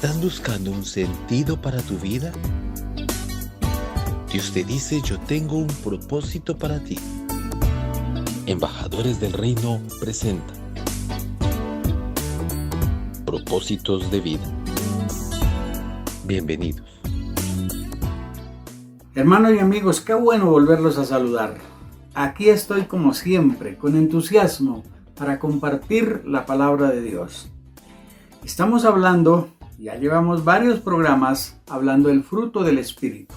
¿Estás buscando un sentido para tu vida? Dios te dice, yo tengo un propósito para ti. Embajadores del Reino presenta Propósitos de Vida. Bienvenidos. Hermanos y amigos, qué bueno volverlos a saludar. Aquí estoy como siempre, con entusiasmo, para compartir la palabra de Dios. Estamos hablando, ya llevamos varios programas hablando del fruto del Espíritu.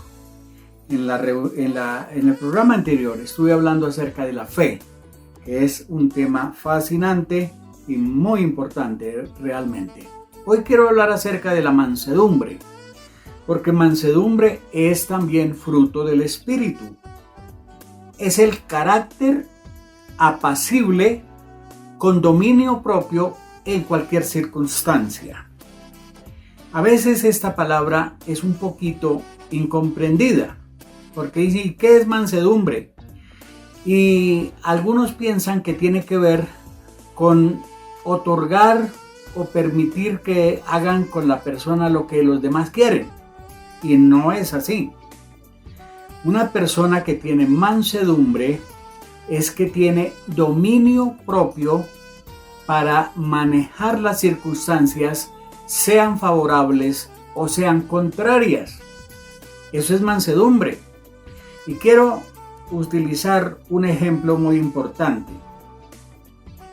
En el programa anterior estuve hablando acerca de la fe, que es un tema fascinante y muy importante realmente. Hoy quiero hablar acerca de la mansedumbre, porque mansedumbre es también fruto del Espíritu. Es el carácter apacible con dominio propio en cualquier circunstancia. A veces esta palabra es un poquito incomprendida, porque dice, ¿qué es mansedumbre? Y algunos piensan que tiene que ver con otorgar o permitir que hagan con la persona lo que los demás quieren. Y no es así. Una persona que tiene mansedumbre es que tiene dominio propio para manejar las circunstancias, sean favorables o sean contrarias. Eso es mansedumbre. Y quiero utilizar un ejemplo muy importante,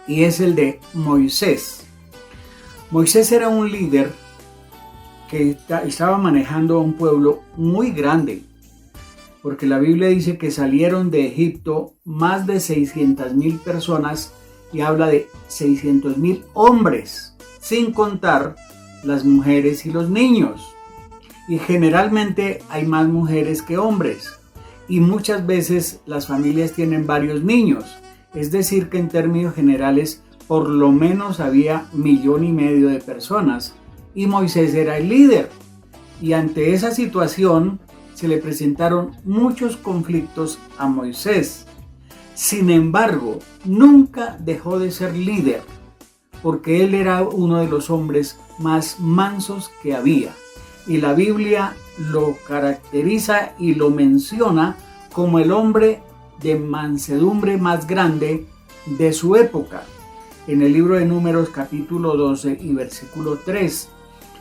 y es el de Moisés. Moisés era un líder que estaba manejando a un pueblo muy grande, porque la Biblia dice que salieron de Egipto más de 600,000 personas y habla de 600,000 hombres, sin contar las mujeres y los niños. Y generalmente hay más mujeres que hombres, y muchas veces las familias tienen varios niños, es decir que en términos generales por lo menos había 1,5 millones de personas, y Moisés era el líder. Y ante esa situación se le presentaron muchos conflictos a Moisés. Sin embargo, nunca dejó de ser líder, porque él era uno de los hombres más mansos que había. Y la Biblia lo caracteriza y lo menciona como el hombre de mansedumbre más grande de su época, en el libro de Números capítulo 12 y versículo 3.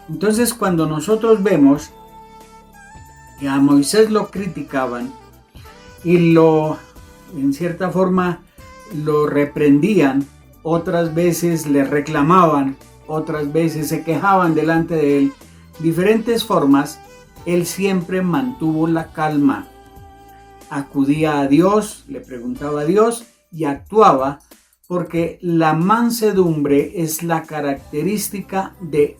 Entonces, cuando nosotros vemos que a Moisés lo criticaban y en cierta forma lo reprendían, otras veces le reclamaban, otras veces se quejaban delante de él, diferentes formas, él siempre mantuvo la calma. Acudía a Dios, le preguntaba a Dios y actuaba, porque la mansedumbre es la característica de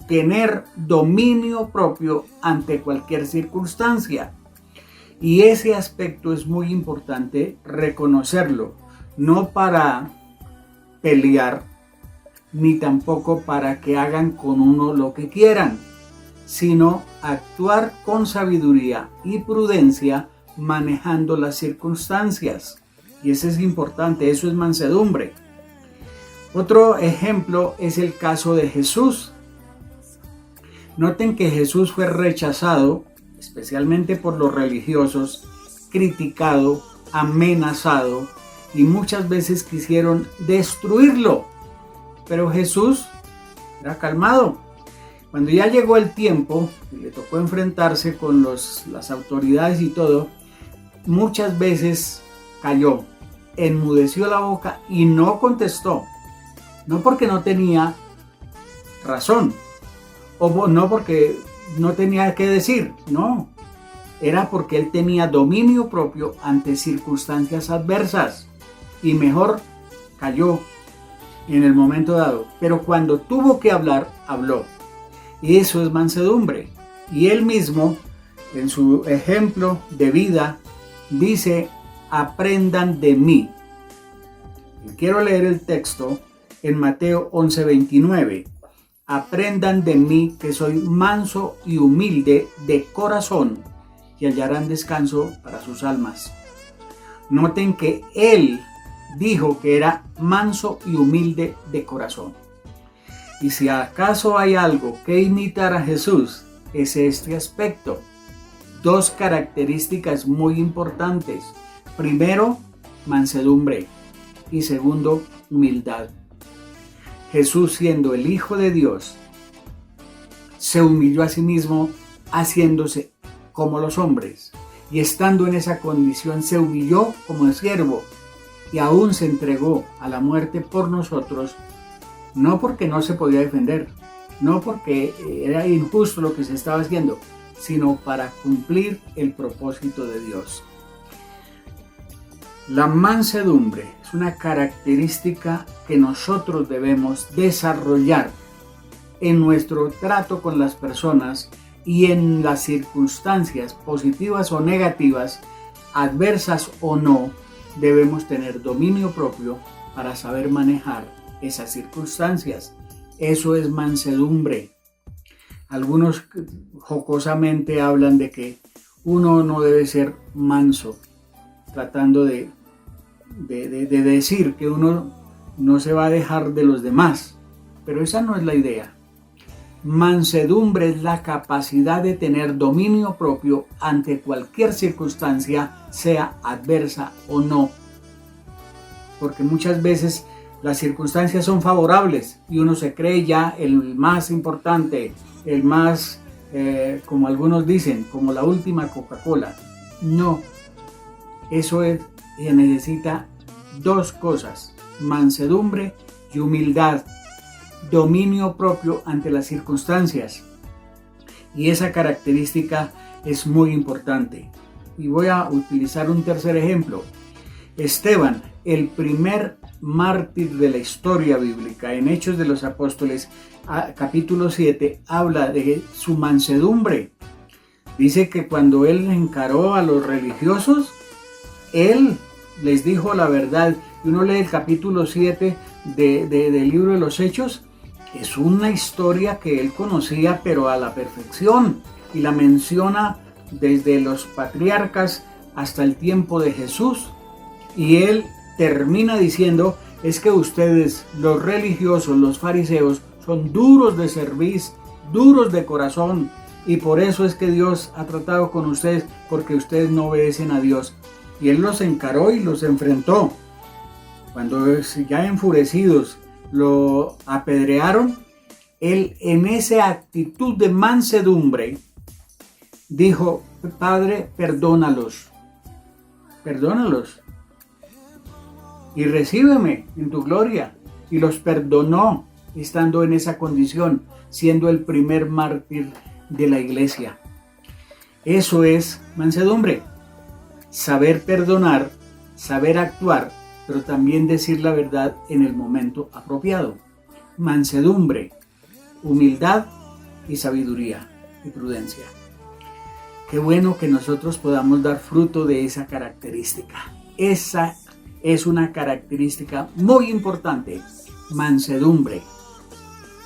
tener dominio propio ante cualquier circunstancia. Y ese aspecto es muy importante reconocerlo, no para pelear, ni tampoco para que hagan con uno lo que quieran, sino actuar con sabiduría y prudencia manejando las circunstancias. Y eso es importante, eso es mansedumbre. Otro ejemplo es el caso de Jesús. Noten que Jesús fue rechazado, especialmente por los religiosos, criticado, amenazado, y muchas veces quisieron destruirlo. Pero Jesús era calmado. Cuando ya llegó el tiempo y le tocó enfrentarse con las autoridades y todo, muchas veces cayó, enmudeció la boca y no contestó. No porque no tenía razón, o no porque no tenía que decir, no. Era porque él tenía dominio propio ante circunstancias adversas y mejor cayó en el momento dado. Pero cuando tuvo que hablar, habló. Y eso es mansedumbre. Y él mismo, en su ejemplo de vida, dice, aprendan de mí. Y quiero leer el texto en Mateo 11:29. Aprendan de mí que soy manso y humilde de corazón, y hallarán descanso para sus almas. Noten que él dijo que era manso y humilde de corazón. Y si acaso hay algo que imitar a Jesús, es este aspecto. Dos características muy importantes. Primero, mansedumbre. Y segundo, humildad. Jesús, siendo el Hijo de Dios, se humilló a sí mismo haciéndose como los hombres. Y estando en esa condición se humilló como siervo y aún se entregó a la muerte por nosotros, no porque no se podía defender, no porque era injusto lo que se estaba haciendo, sino para cumplir el propósito de Dios. La mansedumbre es una característica que nosotros debemos desarrollar en nuestro trato con las personas y en las circunstancias positivas o negativas, adversas o no, debemos tener dominio propio para saber manejar esas circunstancias. Eso es mansedumbre. Algunos jocosamente hablan de que uno no debe ser manso, tratando de decir que uno no se va a dejar de los demás, pero esa no es la idea. Mansedumbre es la capacidad de tener dominio propio ante cualquier circunstancia, sea adversa o no, porque muchas veces las circunstancias son favorables y uno se cree ya el más importante, el más, como algunos dicen, como la última Coca-Cola. No, eso es, se necesita dos cosas: mansedumbre y humildad, dominio propio ante las circunstancias. Y esa característica es muy importante. Y voy a utilizar un tercer ejemplo. Esteban, el primer mártir de la historia bíblica, en Hechos de los Apóstoles, capítulo 7, habla de su mansedumbre. Dice que cuando él encaró a los religiosos, él les dijo la verdad. Y uno lee el capítulo 7 del libro de los Hechos. Es una historia que él conocía, pero a la perfección, y la menciona desde los patriarcas hasta el tiempo de Jesús. Y él termina diciendo: es que ustedes, los religiosos, los fariseos, son duros de cerviz, duros de corazón, y por eso es que Dios ha tratado con ustedes, porque ustedes no obedecen a Dios. Y él los encaró y los enfrentó. Cuando ya enfurecidos lo apedrearon, él, en esa actitud de mansedumbre, dijo: Padre, perdónalos y recíbeme en tu gloria. Y los perdonó, estando en esa condición, siendo el primer mártir de la iglesia. Eso es mansedumbre: saber perdonar, saber actuar, pero también decir la verdad en el momento apropiado. Mansedumbre, humildad y sabiduría y prudencia. Qué bueno que nosotros podamos dar fruto de esa característica. Esa es una característica muy importante, mansedumbre,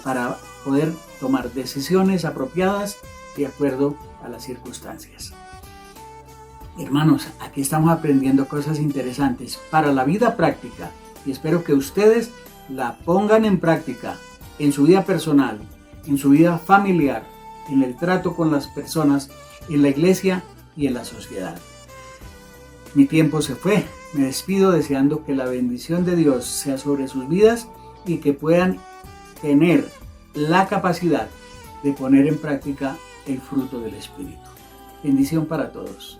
para poder tomar decisiones apropiadas de acuerdo a las circunstancias. Hermanos, aquí estamos aprendiendo cosas interesantes para la vida práctica, y espero que ustedes la pongan en práctica en su vida personal, en su vida familiar, en el trato con las personas, en la iglesia y en la sociedad. Mi tiempo se fue. Me despido deseando que la bendición de Dios sea sobre sus vidas y que puedan tener la capacidad de poner en práctica el fruto del Espíritu. Bendición para todos.